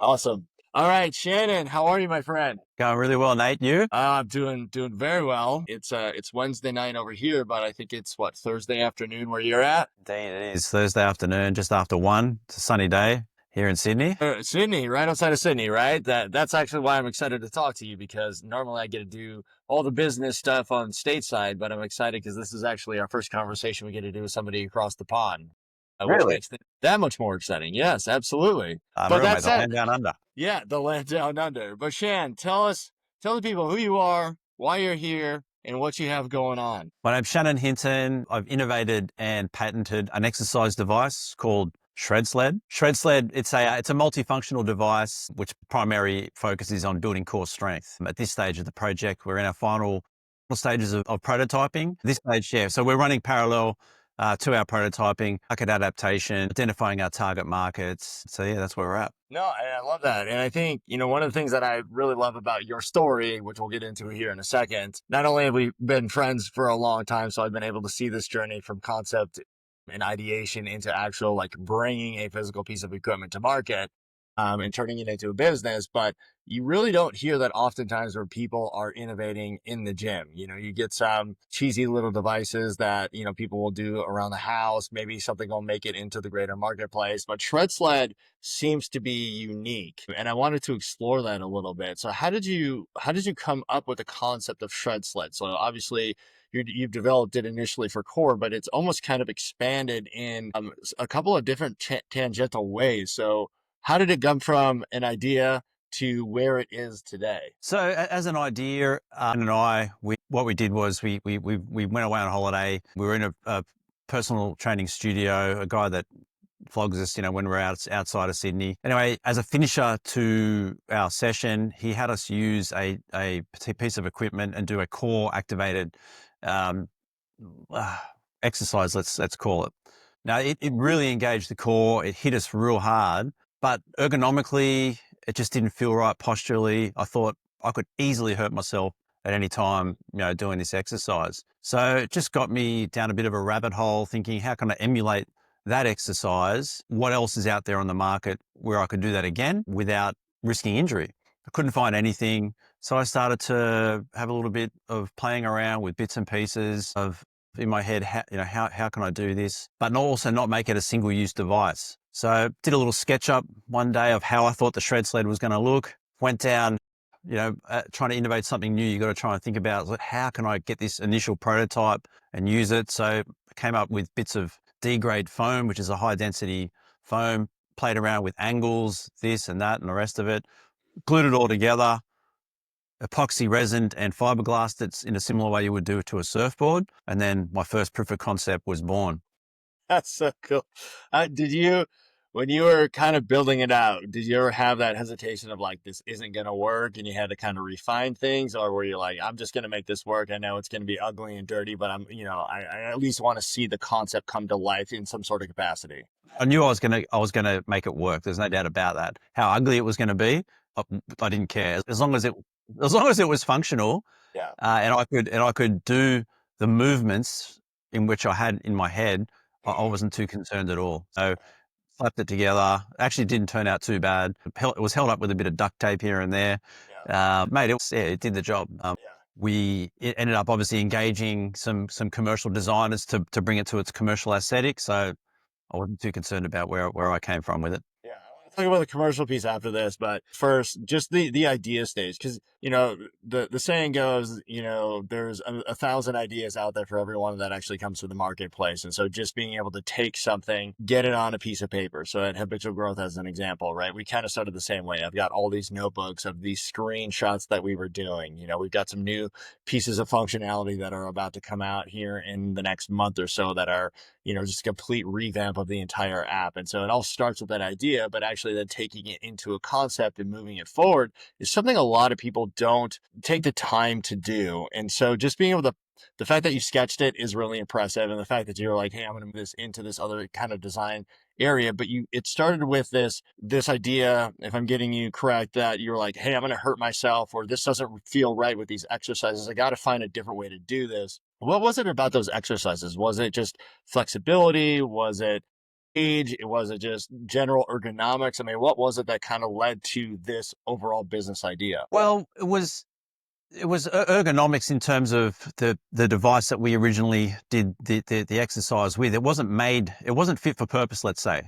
Awesome. All right, Shannon, how are you, my friend? Going really well, Nate. You? I'm doing very well. It's Wednesday night over here, but I think it's what, Thursday afternoon where you're at? Indeed, it is Thursday afternoon, just after 1. It's a sunny day here in Sydney. Sydney, right outside of Sydney, right? That's actually why I'm excited to talk to you because normally I get to do all the business stuff on stateside, but I'm excited because this is actually our first conversation we get to do with somebody across the pond, which Really? makes it that much more exciting. Yes, absolutely. But Real that mate, the said, land down under. yeah, the land down under. But Shan, tell the people who you are, why you're here, and what you have going on. My name's Shannon Hinton. I've innovated and patented an exercise device called ShredSled. ShredSled, it's a multifunctional device which primary focus is on building core strength. At this stage of the project, we're in our final stages of prototyping. This stage, yeah. So we're running parallel to our prototyping, market adaptation, identifying our target markets. So yeah, that's where we're at. No, and I love that. And I think, one of the things that I really love about your story, which we'll get into here in a second, not only have we been friends for a long time, so I've been able to see this journey from concept and ideation into actual like bringing a physical piece of equipment to market, and turning it into a business. But you really don't hear that oftentimes where people are innovating in the gym. You get some cheesy little devices that, people will do around the house. Maybe something will make it into the greater marketplace, but ShredSled seems to be unique. And I wanted to explore that a little bit. So how did you come up with the concept of ShredSled? So obviously you've developed it initially for core, but it's almost kind of expanded in a couple of different tangential ways. So how did it come from an idea to where it is today? So as an idea, what we did was we went away on holiday. We were in a personal training studio, a guy that flogs us, when we're outside of Sydney. Anyway, as a finisher to our session, he had us use a piece of equipment and do a core activated um, exercise. Let's call it. Now it really engaged the core. It hit us real hard, but ergonomically, it just didn't feel right posturally. I thought I could easily hurt myself at any time, doing this exercise. So it just got me down a bit of a rabbit hole thinking, how can I emulate that exercise? What else is out there on the market where I could do that again without risking injury? I couldn't find anything. So I started to have a little bit of playing around with bits and pieces of in my head, how can I do this, but also not make it a single use device. So did a little sketch up one day of how I thought the ShredSled was going to look, went down, trying to innovate something new. You got to try and think about how can I get this initial prototype and use it. So I came up with bits of D-grade foam, which is a high density foam, played around with angles, this and that and the rest of it, glued it all together, epoxy resin and fiberglass that's in a similar way you would do it to a surfboard. And then my first proof of concept was born. That's so cool. When you were kind of building it out, did you ever have that hesitation of like, this isn't going to work and you had to kind of refine things? Or were you like, I'm just going to make this work. I know it's going to be ugly and dirty, but I at least want to see the concept come to life in some sort of capacity. I knew I was gonna make it work. There's no doubt about that. How ugly it was going to be, I didn't care as long as it was functional, Yeah. and I could do the movements in which I had in my head. I Mhm. wasn't too concerned at all. So slapped it together. Actually, didn't turn out too bad. It was held up with a bit of duct tape here and there. Yeah. Mate, it did the job. Yeah. It ended up obviously engaging some commercial designers to bring it to its commercial aesthetic. So I wasn't too concerned about where I came from with it. Yeah, I want to talk about the commercial piece after this, but first, just the idea stage, because the saying goes, there's a thousand ideas out there for everyone that actually comes to the marketplace, and so just being able to take something, get it on a piece of paper. So at Habitual Growth, as an example, right, we kind of started the same way. I've got all these notebooks of these screenshots that we were doing. We've got some new pieces of functionality that are about to come out here in the next month or so that are just a complete revamp of the entire app. And so it all starts with that idea, but actually then taking it into a concept and moving it forward is something a lot of people don't take the time to do. And so just being able to, the fact that you sketched it is really impressive. And the fact that you're like, hey, I'm going to move this into this other kind of design area, but it started with this idea, if I'm getting you correct, that you're like, hey, I'm going to hurt myself, or this doesn't feel right with these exercises. I got to find a different way to do this. What was it about those exercises? Was it just flexibility? Was it age? Was it just general ergonomics? I mean, what was it that kind of led to this overall business idea? Well, it was ergonomics in terms of the device that we originally did the exercise with. It wasn't fit for purpose, let's say.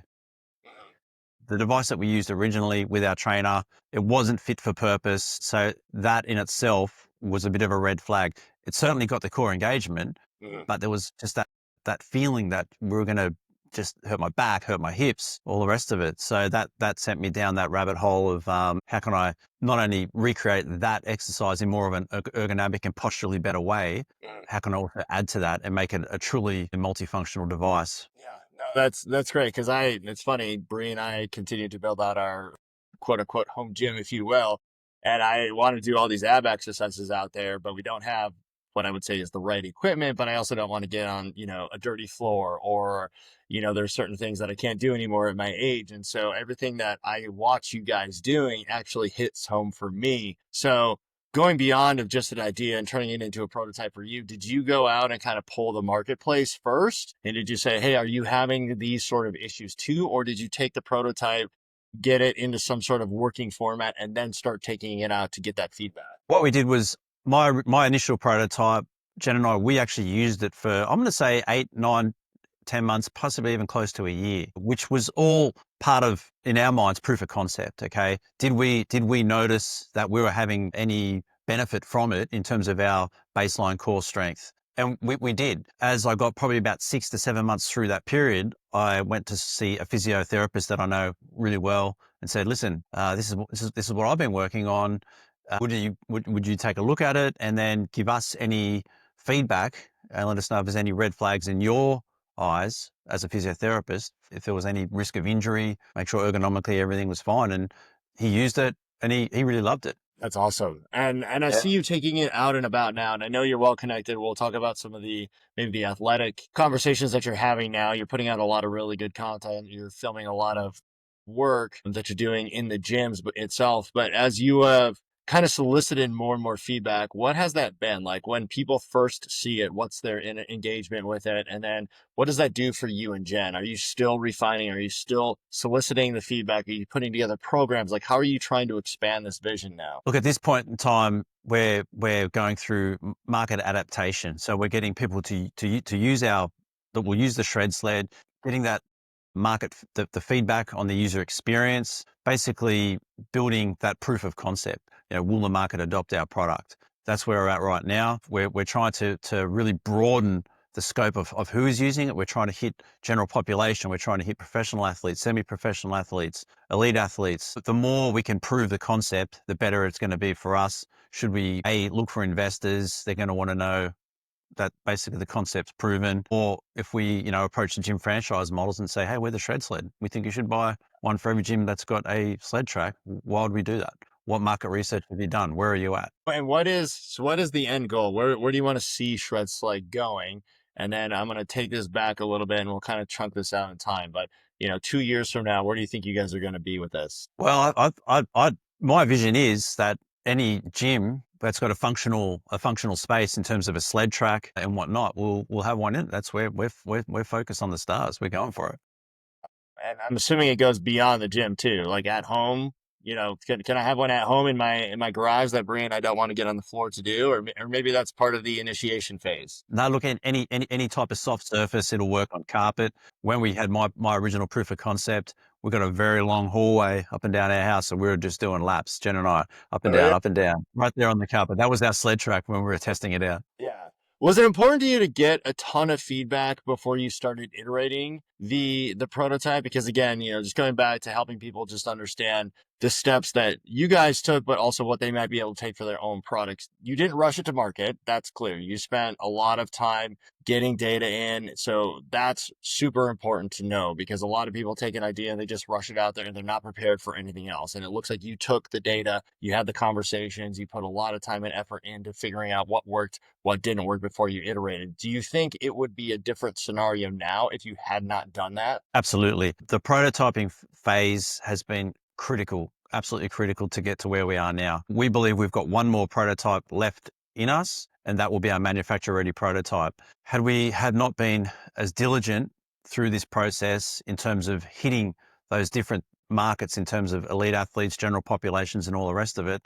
The device that we used originally with our trainer, it wasn't fit for purpose. So that in itself was a bit of a red flag. It certainly got the core engagement, Mhm. but there was just that feeling that we were going to just hurt my back, hurt my hips, all the rest of it. So that sent me down that rabbit hole of how can I not only recreate that exercise in more of an ergonomic and posturally better way, how can I also add to that and make it a truly multifunctional device? Yeah, no, that's great because it's funny, Bree and I continue to build out our quote unquote home gym, if you will, and I want to do all these ab exercises out there, but we don't have what I would say is the right equipment. But I also don't want to get on, a dirty floor, or there's certain things that I can't do anymore at my age, and so everything that I watch you guys doing actually hits home for me. So going beyond of just an idea and turning it into a prototype for you, did you go out and kind of pull the marketplace first? And did you say, hey, are you having these sort of issues too? Or did you take the prototype, get it into some sort of working format, and then start taking it out to get that feedback? What we did was my initial prototype, Jen and I, we actually used it for, I'm going to say 8, 9, 10 months, possibly even close to a year, which was all part of, in our minds, proof of concept. Okay. Did we notice that we were having any benefit from it in terms of our baseline core strength? And we did. As I got probably about 6 to 7 months through that period, I went to see a physiotherapist that I know really well and said, listen, this is what I've been working on. Would you take a look at it and then give us any feedback and let us know if there's any red flags in your eyes as a physiotherapist, if there was any risk of injury, make sure ergonomically everything was fine. And he used it and he really loved it. That's awesome. And I Yeah. see you taking it out and about now. And I know you're well connected. We'll talk about some of the maybe the athletic conversations that you're having now. You're putting out a lot of really good content. You're filming a lot of work that you're doing in the gyms itself. But as you have kind of solicited more and more feedback, what has that been like when people first see it? What's their engagement with it? And then what does that do for you and Jen? Are you still refining? Are you still soliciting the feedback? Are you putting together programs? Like, how are you trying to expand this vision now? Look, at this point in time, we're going through market adaptation. So we're getting people to use that will use the ShredSled, getting that the feedback on the user experience, basically building that proof of concept. Will the market adopt our product? That's where we're at right now. We're trying to really broaden the scope of who is using it. We're trying to hit general population. We're trying to hit professional athletes, semi-professional athletes, elite athletes. The more we can prove the concept, the better it's going to be for us. Should we look for investors? They're going to want to know that basically the concept's proven. Or if we, approach the gym franchise models and say, hey, we're the ShredSled. We think you should buy one for every gym that's got a sled track. Why would we do that? What market research have you done? Where are you at? And what is the end goal? Where do you want to see ShredSled going? And then I'm going to take this back a little bit, and we'll kind of chunk this out in time. But 2 years from now, where do you think you guys are going to be with this? Well, my vision is that any gym that's got a functional space in terms of a sled track and whatnot, we'll have one in it. That's where we're focused on the stars. We're going for it. And I'm assuming it goes beyond the gym too, like at home. Can I have one at home in my garage that Bree and I don't want to get on the floor to do, or maybe that's part of the initiation phase. No, look, at any type of soft surface, it'll work on carpet. When we had my original proof of concept, we got a very long hallway up and down our house, so we were just doing laps, Jen and I, up and down, right there on the carpet. That was our sled track when we were testing it out. Yeah. Was it important to you to get a ton of feedback before you started iterating the prototype? Because again, just going back to helping people just understand the steps that you guys took, but also what they might be able to take for their own products. You didn't rush it to market. That's clear. You spent a lot of time getting data in. So that's super important to know, because a lot of people take an idea and they just rush it out there and they're not prepared for anything else. And it looks like you took the data, you had the conversations, you put a lot of time and effort into figuring out what worked, what didn't work before you iterated. Do you think it would be a different scenario now if you had not done that? Absolutely. The prototyping phase has been critical, absolutely critical to get to where we are now. We believe we've got one more prototype left in us, and that will be our manufacturer ready prototype. Had we had not been as diligent through this process in terms of hitting those different markets in terms of elite athletes, general populations, and all the rest of it,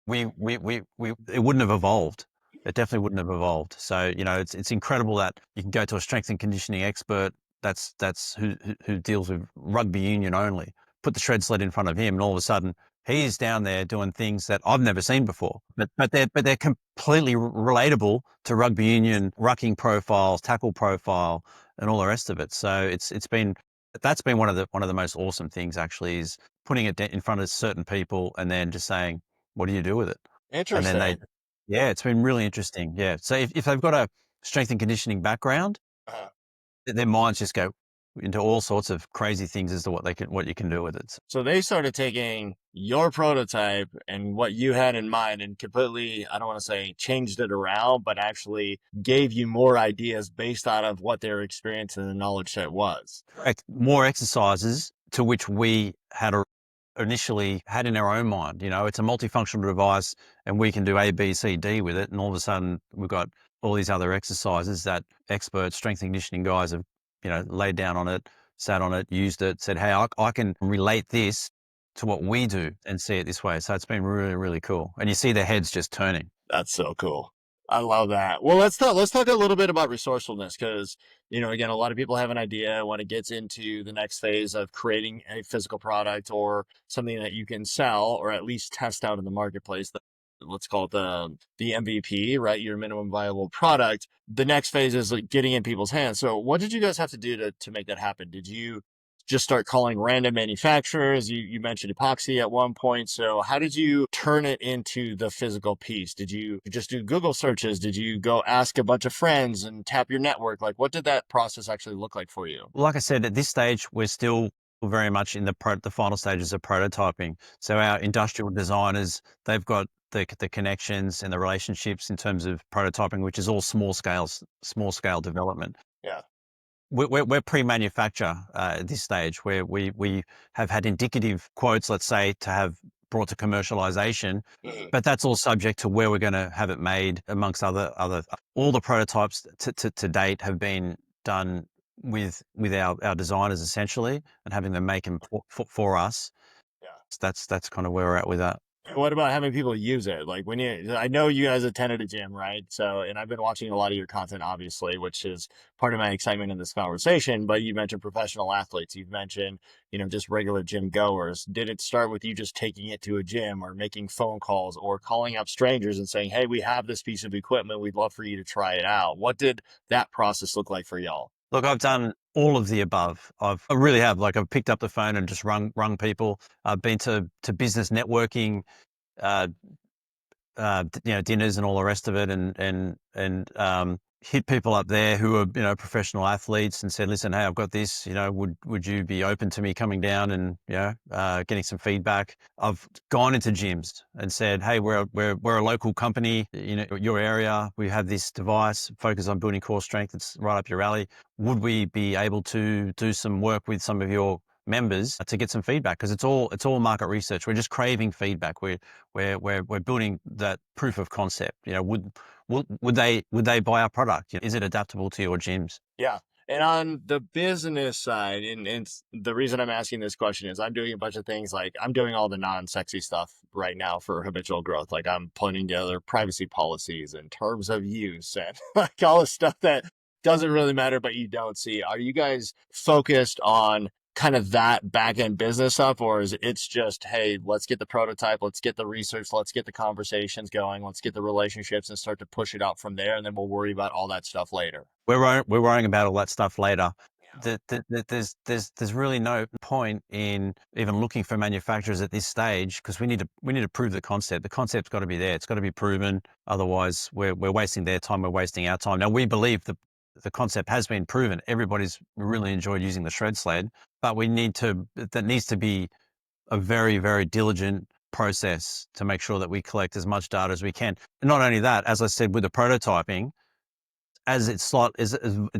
it wouldn't have evolved. It definitely wouldn't have evolved. So, it's incredible that you can go to a strength and conditioning expert that's who deals with rugby union only, put the ShredSled in front of him, and all of a sudden he's down there doing things that I've never seen before. But they're completely relatable to rugby union rucking profiles, tackle profile, and all the rest of it. So that's been one of the most awesome things actually, is putting it in front of certain people and then just saying, what do you do with it? And then Interesting. yeah, it's been really interesting. Yeah. So if they've got a strength and conditioning background, Uh, their minds just go into all sorts of crazy things as to what you can do with it. So they started taking your prototype and what you had in mind and completely, I don't want to say changed it around, but actually gave you more ideas based out of what their experience and the knowledge set was. More exercises to which we had initially had in our own mind. It's a multifunctional device and we can do A, B, C, D with it. And all of a sudden we've got all these other exercises that expert strength and conditioning guys have, laid down on it, sat on it, used it, said, hey, I can relate this to what we do and see it this way. So it's been really, really cool. And you see their heads just turning. That's so cool. I love that. Well, let's talk a little bit about resourcefulness because, again, a lot of people have an idea when it gets into the next phase of creating a physical product or something that you can sell or at least test out in the marketplace. Let's call it the MVP, right? Your minimum viable product. The next phase is like getting in people's hands. So what did you guys have to do to make that happen? Did you just start calling random manufacturers? You mentioned epoxy at one point. So how did you turn it into the physical piece? Did you just do Google searches? Did you go ask a bunch of friends and tap your network? Like, what did that process actually look like for you? Well, like I said, at this stage, we're still very much in the final stages of prototyping. So our industrial designers, they've got the connections and the relationships in terms of prototyping, which is all small scale development. Yeah. We're pre-manufacture at this stage, where we have had indicative quotes, let's say, to have brought to commercialization, Mhm. but that's all subject to where we're going to have it made, amongst other. All the prototypes to date have been done with our designers essentially, and having them make them for us. Yeah. So that's kind of where we're at with that. What about having people use it? Like I know you guys attended a gym, right? So, and I've been watching a lot of your content, obviously, which is part of my excitement in this conversation. But you mentioned professional athletes. You've mentioned, just regular gym goers. Did it start with you just taking it to a gym or making phone calls or calling up strangers and saying, hey, we have this piece of equipment. We'd love for you to try it out. What did that process look like for y'all? Look, I've done all of the above. I really have. Like, I've picked up the phone and just rung people. I've been to business networking, uh, dinners and all the rest of it, and hit people up there who are, professional athletes, and said, listen, hey, I've got this, would you be open to me coming down and, getting some feedback? I've gone into gyms and said, hey, we're a local company, your area, we have this device focused on building core strength. It's right up your alley. Would we be able to do some work with some of your members to get some feedback? Because it's all market research. We're just craving feedback. We're building that proof of concept. Would they buy our product? Is it adaptable to your gyms? Yeah. And on the business side, and the reason I'm asking this question is I'm doing a bunch of things like I'm doing all the non-sexy stuff right now for habitual growth. Like I'm putting together privacy policies and terms of use and like all the stuff that doesn't really matter, but you don't see. Are you guys focused on kind of that back end business stuff, or is it's just, hey, let's get the prototype, let's get the research, let's get the conversations going, let's get the relationships and start to push it out from there, and then we'll worry about all that stuff later? We're worrying about all that stuff later. Yeah. There's really no point in even looking for manufacturers at this stage, because we need to prove the concept. The concept's got to be there. It's got to be proven. Otherwise, we're wasting their time. We're wasting our time. Now, we believe the concept has been proven. Everybody's really enjoyed using the ShredSled, but that needs to be a very, very diligent process to make sure that we collect as much data as we can. And not only that, as I said, with the prototyping, as it's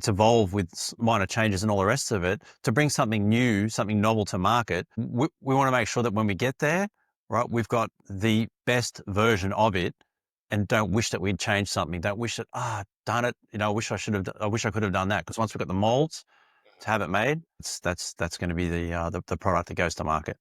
evolved with minor changes and all the rest of it, to bring something new, something novel to market, we want to make sure that when we get there, right, we've got the best version of it, and don't wish that we'd changed something. Don't wish that, darn it, I wish I could have done that. Because once we've got the molds, to have it made, that's going to be the product that goes to market.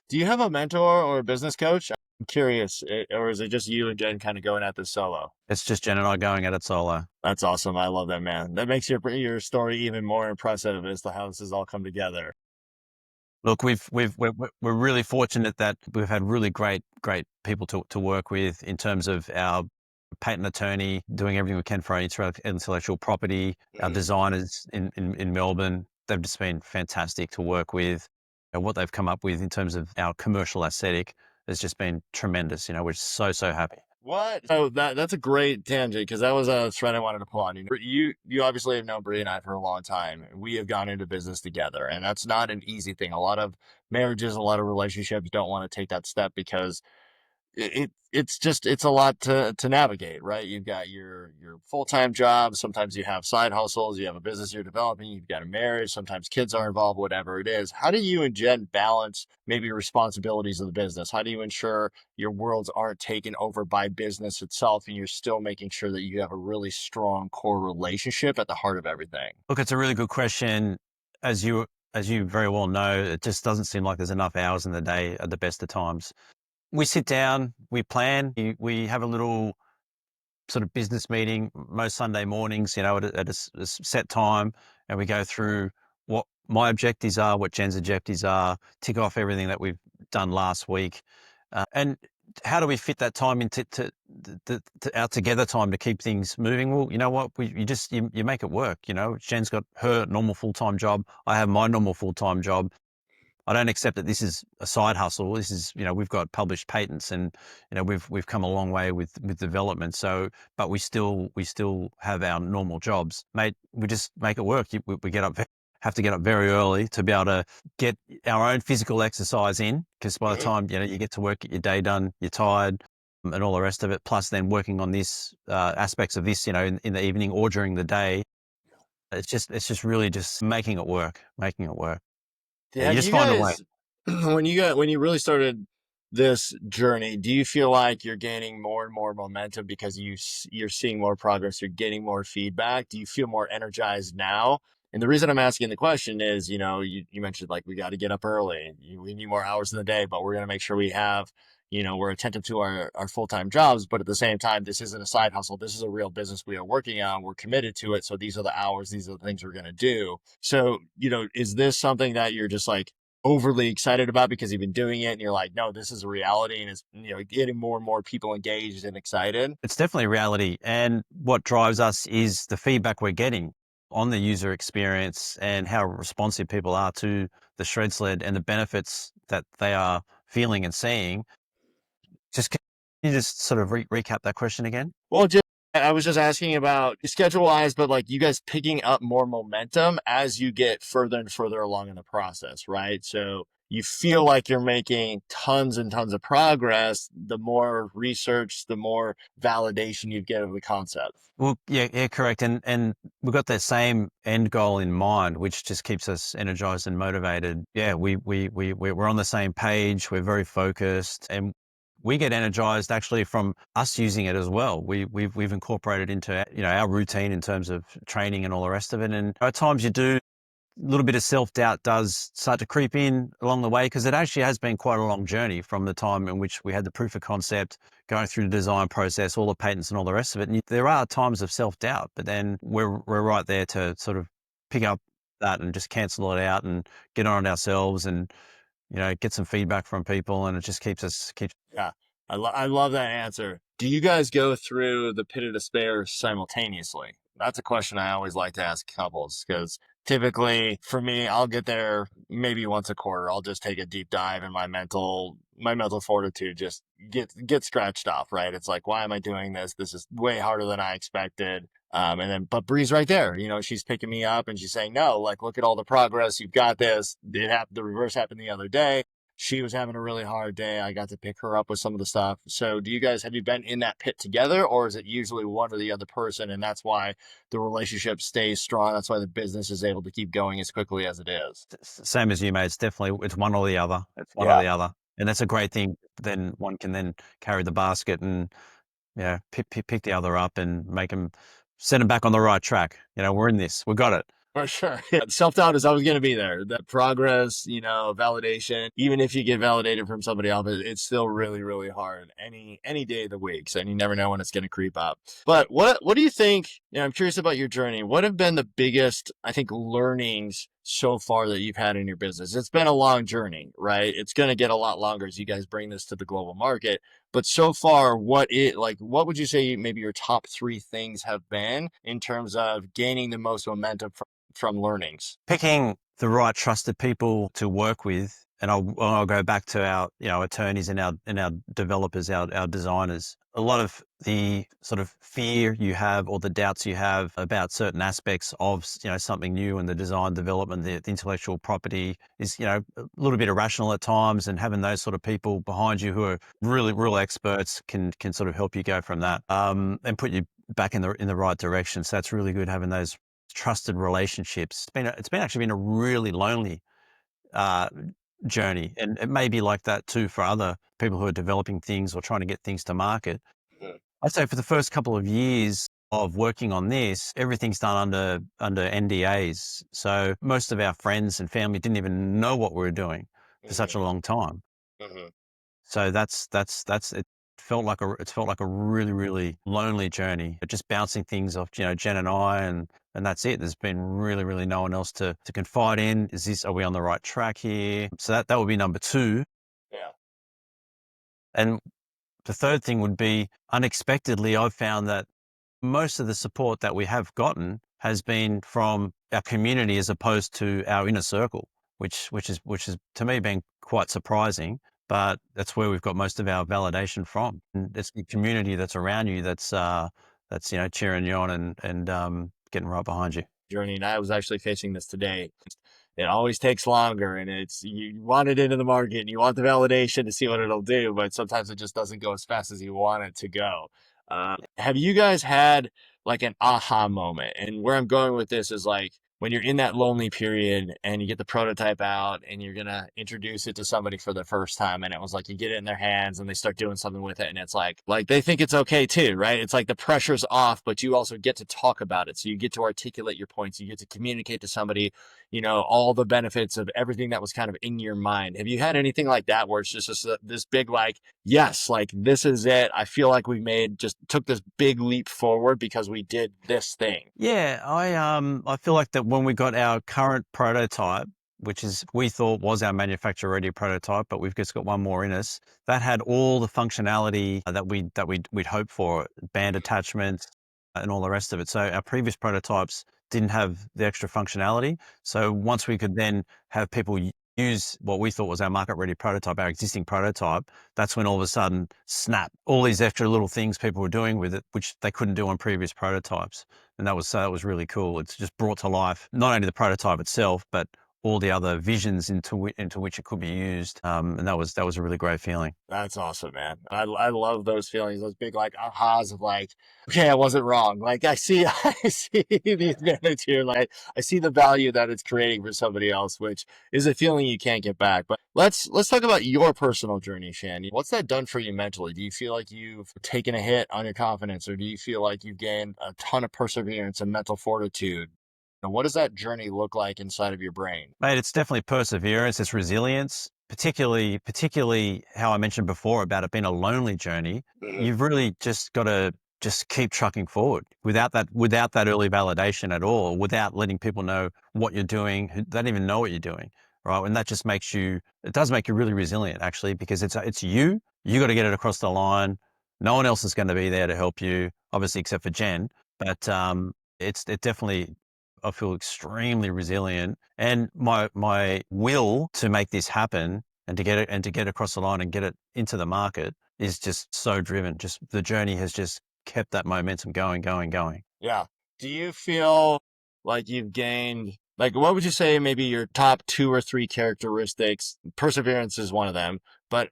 Do you have a mentor or a business coach? I'm curious, or is it just you and Jen kind of going at this solo? It's just Jen and I going at it solo. That's awesome. I love that, man. That makes your story even more impressive as to how this has all come together. Look, we're really fortunate that we've had really great people to work with in terms of our patent attorney doing everything we can for our intellectual property, our Mhm. designers in Melbourne. They've just been fantastic to work with. And what they've come up with in terms of our commercial aesthetic has just been tremendous. We're so happy. What? So that's a great tangent because that was a thread I wanted to pull on. You obviously have known Bree and I for a long time. We have gone into business together, and that's not an easy thing. A lot of marriages, a lot of relationships don't want to take that step because it's a lot to navigate, right? You've got your full-time job, sometimes you have side hustles, you have a business you're developing, you've got a marriage, sometimes kids are involved, whatever it is. How do you and Jen balance maybe responsibilities of the business? How do you ensure your worlds aren't taken over by business itself and you're still making sure that you have a really strong core relationship at the heart of everything? Look, it's a really good question. As you very well know, it just doesn't seem like there's enough hours in the day at the best of times. We sit down, we plan, we have a little sort of business meeting most Sunday mornings, at a set time, and we go through what my objectives are, what Jen's objectives are, tick off everything that we've done last week, and how do we fit that time into our together time to keep things moving? Well, you know what, you make it work. Jen's got her normal full-time job, I have my normal full-time job. I don't accept that this is a side hustle. This is, we've got published patents, and we've come a long way with development. So, but we still have our normal jobs, mate. We just make it work. We have to get up very early to be able to get our own physical exercise in. Because by the Mhm. time you get to work, get your day done, you're tired, and all the rest of it. Plus, then working on this aspects of this, in the evening or during the day. It's just really just making it work, making it work. Yeah, you Have just you find a way. guys, when you really started this journey, do you feel like you're gaining more and more momentum because you're seeing more progress, you're getting more feedback? Do you feel more energized now? And the reason I'm asking the question is, you mentioned like we got to get up early, we need more hours in the day, but we're going to make sure we have, we're attentive to our full-time jobs, but at the same time, this isn't a side hustle. This is a real business we are working on. We're committed to it. So these are the hours, these are the things we're going to do. So, is this something that you're just like overly excited about because you've been doing it and you're like, no, this is a reality and it's, getting more and more people engaged and excited? It's definitely reality. And what drives us is the feedback we're getting on the user experience and how responsive people are to the ShredSled and the benefits that they are feeling and seeing. Can you just sort of recap that question again? Well, I was just asking about schedule wise, but like you guys picking up more momentum as you get further and further along in the process, right? So you feel like you're making tons and tons of progress. The more research, the more validation you get of the concept. Well, yeah, correct. And we've got that same end goal in mind, which just keeps us energized and motivated. Yeah, we're on the same page. We're very focused, and we get energized actually from us using it as well. We've incorporated into our routine in terms of training and all the rest of it. And at times you do a little bit of self-doubt does start to creep in along the way, because it actually has been quite a long journey from the time in which we had the proof of concept, going through the design process, all the patents and all the rest of it. And there are times of self-doubt, but then we're right there to sort of pick up that and just cancel it out and get on it ourselves, and get some feedback from people, and it just keeps. Yeah, I love that answer. Do you guys go through the pit of despair simultaneously? That's a question I always like to ask couples because typically for me, I'll get there maybe once a quarter. I'll just take a deep dive and my mental fortitude just get scratched off, right? It's like, why am I doing this? This is way harder than I expected. But Bree's right there. She's picking me up and she's saying, no, like, look at all the progress. You've got this. It happened. The reverse happened the other day. She was having a really hard day. I got to pick her up with some of the stuff. So have you been in that pit together, or is it usually one or the other person? And that's why the relationship stays strong. That's why the business is able to keep going as quickly as it is. Same as you, mate. It's one or the other. It's one or Yeah. the other, and that's a great thing. Then one can then carry the basket and pick the other up and make them, set them back on the right track. We're in this. We got it. For sure. Yeah. Self-doubt is always going to be there. The progress, validation, even if you get validated from somebody else, it's still really, really hard any day of the week. So you never know when it's going to creep up. But what do you think? I'm curious about your journey. What have been the biggest, I think, learnings so far that you've had in your business? It's been a long journey, right? It's going to get a lot longer as you guys bring this to the global market. But so far, what would you say maybe your top three things have been in terms of gaining the most momentum from learnings? Picking the right trusted people to work with, and I'll go back to our attorneys and our developers, our designers. A lot of the sort of fear you have or the doubts you have about certain aspects of something new and the design development, the intellectual property is a little bit irrational at times, and having those sort of people behind you who are really real experts can sort of help you go from that and put you back in the right direction. So that's really good, having those trusted relationships. It's actually been a really lonely uh, journey, and it may be like that too for other people who are developing things or trying to get things to market. Mhm. I'd say for the first couple of years of working on this, everything's done under NDAs. So most of our friends and family didn't even know what we were doing for such Mhm. a long time. Mhm. So that's it. It's felt like a really, really lonely journey, but just bouncing things off, Jen and I, and that's it. There's been really, really no one else to confide in. Are we on the right track here? So that would be number two. Yeah. And the third thing would be, unexpectedly, I've found that most of the support that we have gotten has been from our community as opposed to our inner circle, which is to me been quite surprising. But that's where we've got most of our validation from. And it's the community that's around you that's cheering you on and getting right behind you. Journey. And I was actually facing this today. It always takes longer, and it's you want it into the market and you want the validation to see what it'll do, but sometimes it just doesn't go as fast as you want it to go. Have you guys had like an aha moment? And where I'm going with this is like when you're in that lonely period and you get the prototype out and you're gonna introduce it to somebody for the first time, and it was like you get it in their hands and they start doing something with it, and it's like they think it's okay too, right? It's like the pressure's off, but you also get to talk about it, so you get to articulate your points, you get to communicate to somebody, all the benefits of everything that was kind of in your mind. Have you had anything like that where it's just this big, like, yes, like this is it. I feel like just took this big leap forward because we did this thing. Yeah, I feel like that when we got our current prototype, we thought was our manufacturer ready prototype, but we've just got one more in us that had all the functionality that we'd hoped for, band attachments and all the rest of it. So our previous prototypes didn't have the extra functionality. So once we could then have people use what we thought was our market ready prototype, our existing prototype, that's when all of a sudden, snap, all these extra little things people were doing with it, which they couldn't do on previous prototypes. And that was really cool. It's just brought to life not only the prototype itself, but all the other visions into which it could be used. And that was a really great feeling. That's awesome, man. I love those feelings, those big like ahas of like, okay, I wasn't wrong. Like I see I see the advantage here. Like I see the value that it's creating for somebody else, which is a feeling you can't get back. But let's talk about your personal journey, Shannon. What's that done for you mentally? Do you feel like you've taken a hit on your confidence, or do you feel like you've gained a ton of perseverance and mental fortitude? And what does that journey look like inside of your brain? Mate, it's definitely perseverance, it's resilience, particularly how I mentioned before about it being a lonely journey. Mhm. You've really just got to just keep trucking forward without that early validation at all, without letting people know what you're doing, who don't even know what you're doing, right? And that just it does make you really resilient actually, because it's you got to get it across the line. No one else is going to be there to help you, obviously, except for Jen. But it definitely, I feel extremely resilient, and my will to make this happen and to get across the line and get it into the market is just so driven. Just the journey has just kept that momentum going, going, going. Yeah. Do you feel like you've gained, like, what would you say maybe your top two or three characteristics? Perseverance is one of them, but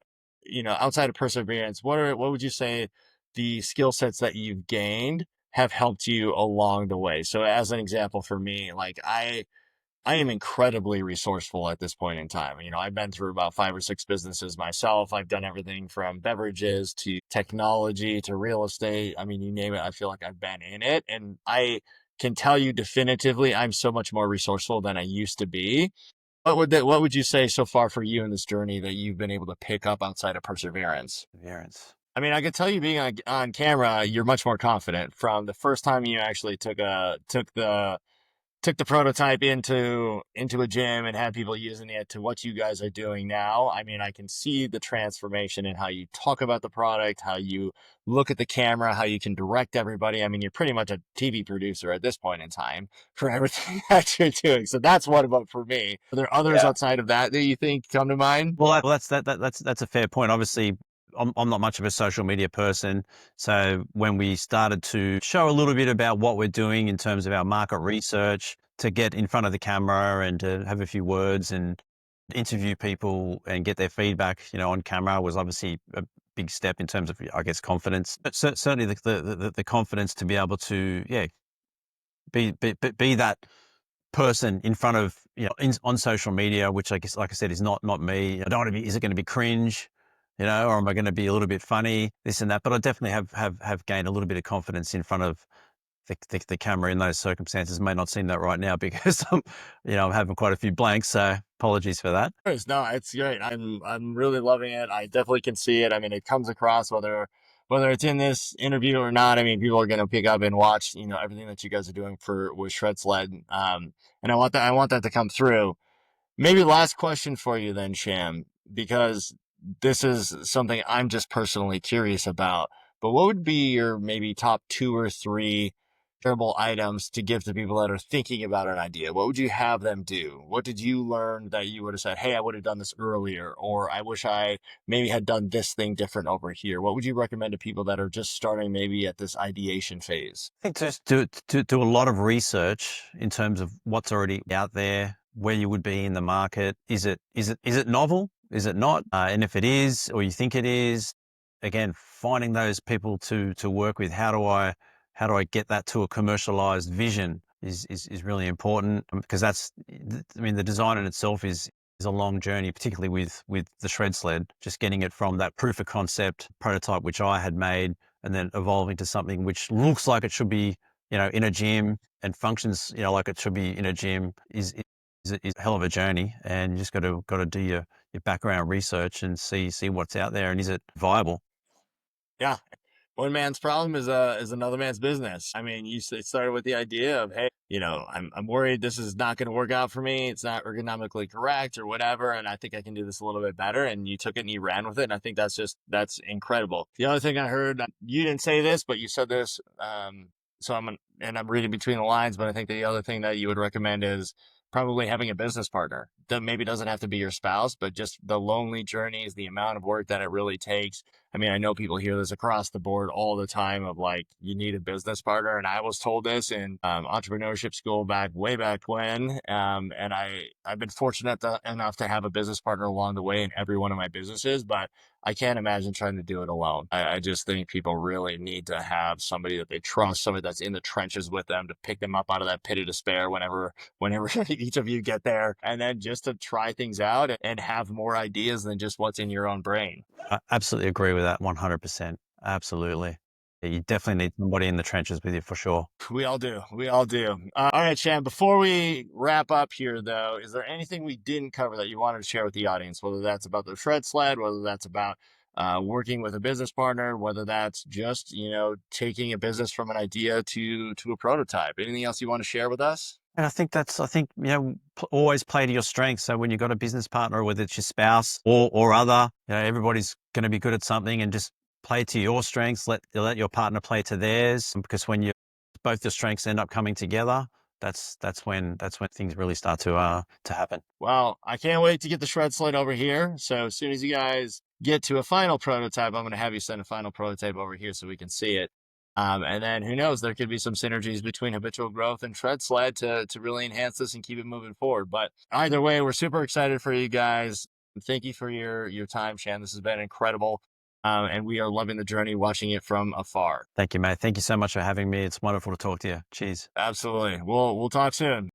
outside of perseverance, what would you say the skill sets that you've gained have helped you along the way? So as an example for me, like I am incredibly resourceful at this point in time. I've been through about five or six businesses myself. I've done everything from beverages to technology to real estate. I mean, you name it, I feel like I've been in it. And can tell you definitively I'm so much more resourceful than I used to be. What would you say so far for you in this journey that you've been able to pick up outside of perseverance? Perseverance. I mean, I could tell you being on camera, you're much more confident from the first time you actually took the prototype into a gym and had people using it to what you guys are doing now. I mean, I can see the transformation in how you talk about the product, how you look at the camera, how you can direct everybody. I mean, you're pretty much a TV producer at this point in time for everything that you're doing. So that's one of them for me. Are there others Yeah. outside of that that you think come to mind? Well, that's a fair point. Obviously, I'm not much of a social media person, so when we started to show a little bit about what we're doing in terms of our market research, to get in front of the camera and to have a few words and interview people and get their feedback, on camera was obviously a big step in terms of, I guess, confidence. But certainly the confidence to be able to, yeah, be that person in front of, on social media, which I guess, like I said, is not me. I don't want to be, is it going to be cringe, or am I going to be a little bit funny, this and that? But I definitely have gained a little bit of confidence in front of the camera in those circumstances. May not seem that right now because I'm having quite a few blanks. So apologies for that. No, it's great. I'm really loving it. I definitely can see it. I mean, it comes across whether it's in this interview or not. I mean, people are going to pick up and watch, everything that you guys are doing for with ShredSled. And I want that to come through. Maybe last question for you then, Sham, because this is something I'm just personally curious about. But what would be your maybe top 2 or 3 shareable items to give to people that are thinking about an idea? What would you have them do? What did you learn that you would have said, hey, I would have done this earlier, or I wish I maybe had done this thing different over here? What would you recommend to people that are just starting maybe at this ideation phase? I think just do a lot of research in terms of what's already out there, where you would be in the market. Is it novel? Is it not? And if it is, or you think it is, again, finding those people to work with. How do I get that to a commercialized vision is really important, because the design in itself is a long journey, particularly with the ShredSled, just getting it from that proof of concept prototype, which I had made, and then evolving to something which looks like it should be, in a gym and functions, like it should be in a gym is a hell of a journey. And you just got to do your background research and see what's out there and is it viable. Yeah, one man's problem is another man's business. I mean, it started with the idea of, hey, I'm worried this is not going to work out for me. It's not ergonomically correct or whatever, and I think I can do this a little bit better. And you took it and you ran with it, and I think that's incredible. The other thing I heard, you didn't say this, but you said this. So I'm reading between the lines, but I think the other thing that you would recommend is probably having a business partner that maybe doesn't have to be your spouse, but just the lonely journeys, the amount of work that it really takes. I mean, I know people hear this across the board all the time of like, you need a business partner. And I was told this in entrepreneurship school way back when. And I've been fortunate enough to have a business partner along the way in every one of my businesses, but I can't imagine trying to do it alone. I just think people really need to have somebody that they trust, somebody that's in the trenches with them to pick them up out of that pit of despair whenever each of you get there, and then just to try things out and have more ideas than just what's in your own brain. I absolutely agree with that 100%. Absolutely. Yeah, you definitely need somebody in the trenches with you for sure. We all do. We all do. All right, Shan, before we wrap up here, though, is there anything we didn't cover that you wanted to share with the audience, whether that's about the ShredSled, whether that's about working with a business partner, whether that's just, taking a business from an idea to a prototype? Anything else you want to share with us? And always play to your strengths. So when you've got a business partner, whether it's your spouse or other, everybody's going to be good at something, and just play to your strengths. Let your partner play to theirs, because when both your strengths end up coming together, that's when things really start to happen. Well, I can't wait to get the ShredSled over here. So as soon as you guys get to a final prototype, I'm going to have you send a final prototype over here so we can see it. And then who knows, there could be some synergies between habitual growth and ShredSled to really enhance this and keep it moving forward. But either way, we're super excited for you guys. Thank you for your time, Shan. This has been incredible. And we are loving the journey, watching it from afar. Thank you, mate. Thank you so much for having me. It's wonderful to talk to you. Cheers. Absolutely. We'll talk soon.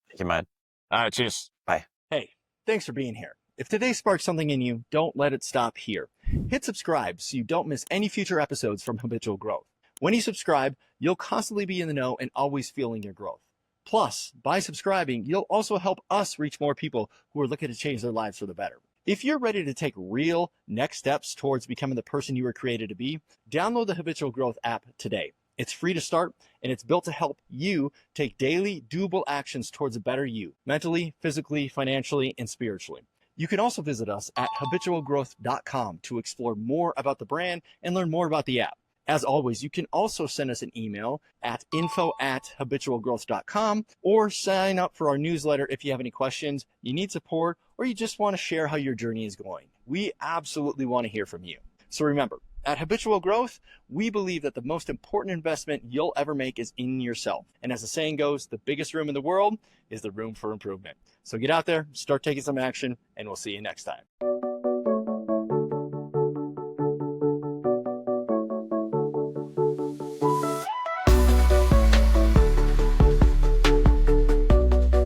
Thank you, mate. All right, cheers. Bye. Hey, thanks for being here. If today sparked something in you, don't let it stop here. Hit subscribe so you don't miss any future episodes from Habitual Growth. When you subscribe, You'll constantly be in the know and always feeling your growth. Plus, by subscribing, you'll also help us reach more people who are looking to change their lives for the better. If you're ready to take real next steps towards becoming the person you were created to be, download the Habitual Growth app today. It's free to start, and it's built to help you take daily, doable actions towards a better you, mentally, physically, financially, and spiritually. You can also visit us at habitualgrowth.com to explore more about the brand and learn more about the app. As always, you can also send us an email at info@habitualgrowth.com or sign up for our newsletter if you have any questions, you need support, or you just want to share how your journey is going. We absolutely want to hear from you. So remember, at Habitual Growth, we believe that the most important investment you'll ever make is in yourself. And as the saying goes, the biggest room in the world is the room for improvement. So get out there, start taking some action, and we'll see you next time.